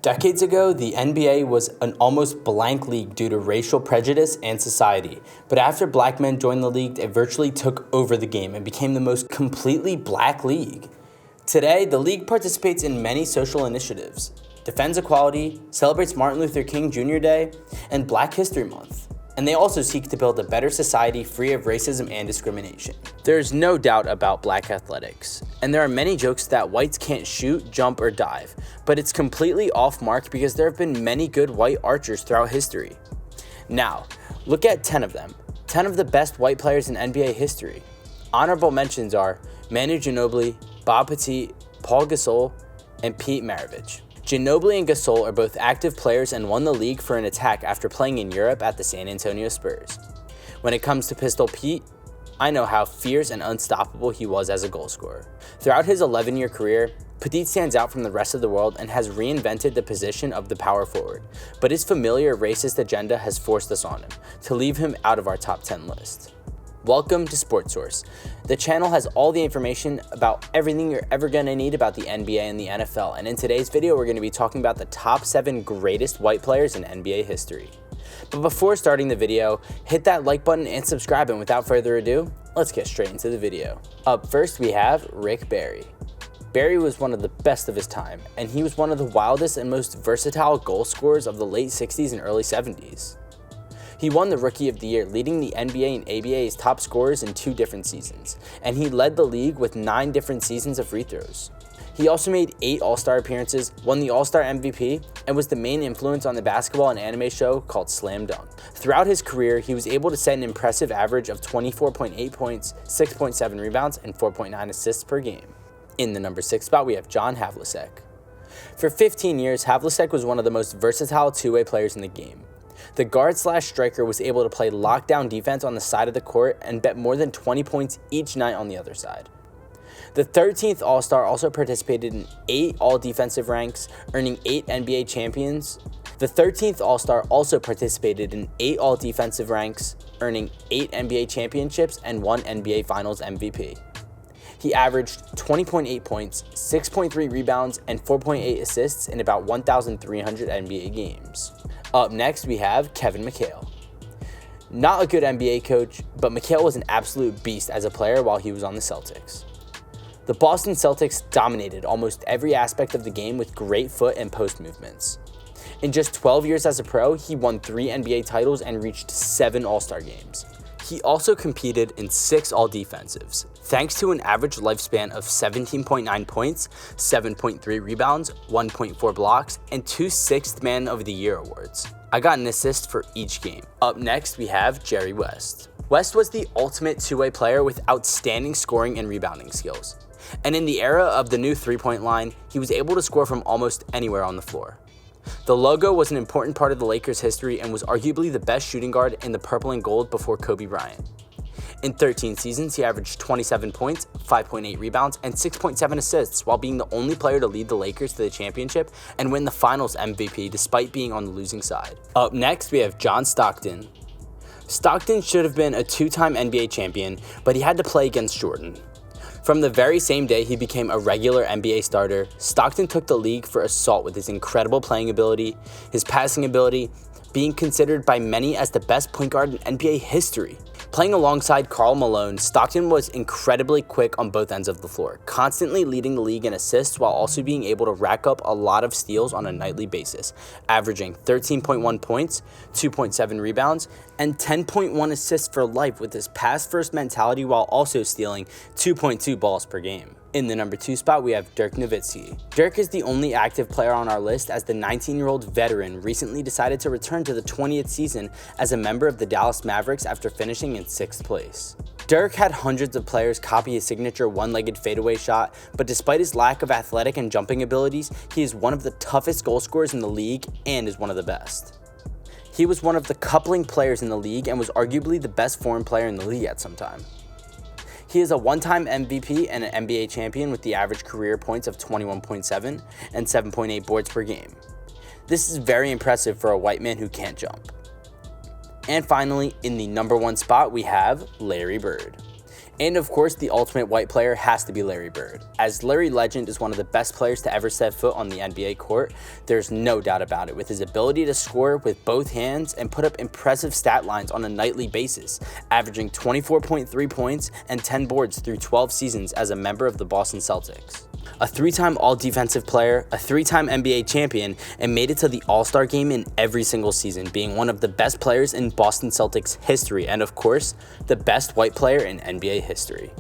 Decades ago, the NBA was an almost blank league due to racial prejudice and society. But after black men joined the league, it virtually took over the game and became the most completely black league. Today, the league participates in many social initiatives, defends equality, celebrates Martin Luther King Jr. Day, and Black History Month. And they also seek to build a better society free of racism and discrimination. There is no doubt about black athletics, and there are many jokes that whites can't shoot, jump, or dive, but it's completely off mark because there have been many good white archers throughout history. Now, look at 10 of them, 10 of the best white players in NBA history. Honorable mentions are Manu Ginobili, Bob Pettit, Paul Gasol, and Pete Maravich. Ginobili and Gasol are both active players and won the league for an attack after playing in Europe at the San Antonio Spurs. When it comes to Pistol Pete, I know how fierce and unstoppable he was as a goal scorer. Throughout his 11-year career, Pettit stands out from the rest of the world and has reinvented the position of the power forward, but his familiar racist agenda has forced us on him, to leave him out of our top 10 list. Welcome to Sports Source. The channel has all the information about everything you're ever going to need about the NBA and the NFL, and in today's video we're going to be talking about the top 7 greatest white players in NBA history. But before starting the video, hit that like button and subscribe, and without further ado, let's get straight into the video. Up first we have Rick Barry. Barry was one of the best of his time, and he was one of the wildest and most versatile goal scorers of the late 60s and early 70s. He won the Rookie of the Year, leading the NBA and ABA's top scorers in 2 different seasons, and he led the league with 9 different seasons of free throws. He also made 8 All-Star appearances, won the All-Star MVP, and was the main influence on the basketball and anime show called Slam Dunk. Throughout his career, he was able to set an impressive average of 24.8 points, 6.7 rebounds, and 4.9 assists per game. In the number 6 spot, we have John Havlicek. For 15 years, Havlicek was one of the most versatile two-way players in the game. The guard/striker was able to play lockdown defense on the side of the court and bet more than 20 points each night on the other side. The 13th All-Star also participated in 8 all-defensive ranks, earning 8 NBA champions. The 13th All-Star also participated in 8 all-defensive ranks, earning 8 NBA championships and 1 NBA Finals MVP. He averaged 20.8 points, 6.3 rebounds, and 4.8 assists in about 1,300 NBA games. Up next, we have Kevin McHale. Not a good NBA coach, but McHale was an absolute beast as a player while he was on the Celtics. The Boston Celtics dominated almost every aspect of the game with great foot and post movements. In just 12 years as a pro, he won 3 NBA titles and reached 7 All-Star games. He also competed in 6 all-defensives, thanks to an average lifespan of 17.9 points, 7.3 rebounds, 1.4 blocks, and 2 Sixth Man of the Year awards. I got an assist for each game. Up next, we have Jerry West. West was the ultimate two-way player with outstanding scoring and rebounding skills. And in the era of the new three-point line, he was able to score from almost anywhere on the floor. The logo was an important part of the Lakers' history and was arguably the best shooting guard in the purple and gold before Kobe Bryant. In 13 seasons, he averaged 27 points, 5.8 rebounds, and 6.7 assists while being the only player to lead the Lakers to the championship and win the Finals MVP despite being on the losing side. Up next, we have John Stockton. Stockton should have been a 2-time NBA champion, but he had to play against Jordan. From the very same day he became a regular NBA starter, Stockton took the league for assault with his incredible playing ability, his passing ability, being considered by many as the best point guard in NBA history. Playing alongside Karl Malone, Stockton was incredibly quick on both ends of the floor, constantly leading the league in assists while also being able to rack up a lot of steals on a nightly basis, averaging 13.1 points, 2.7 rebounds, and 10.1 assists for life with his pass-first mentality while also stealing 2.2 balls per game. In the number 2 spot, we have Dirk Nowitzki. Dirk is the only active player on our list as the 19-year-old veteran recently decided to return to the 20th season as a member of the Dallas Mavericks after finishing in 6th place. Dirk had hundreds of players copy his signature one-legged fadeaway shot, but despite his lack of athletic and jumping abilities, he is one of the toughest goal scorers in the league and is one of the best. He was one of the coupling players in the league and was arguably the best foreign player in the league at some time. He is a 1-time MVP and an NBA champion with the average career points of 21.7 and 7.8 boards per game. This is very impressive for a white man who can't jump. And finally, in the number 1 spot, we have Larry Bird. And of course, the ultimate white player has to be Larry Bird. As Larry Legend is one of the best players to ever set foot on the NBA court, there's no doubt about it, with his ability to score with both hands and put up impressive stat lines on a nightly basis, averaging 24.3 points and 10 boards through 12 seasons as a member of the Boston Celtics. A 3-time All-Defensive player, a 3-time NBA champion, and made it to the All-Star game in every single season, being one of the best players in Boston Celtics history, and of course, the best white player in NBA history.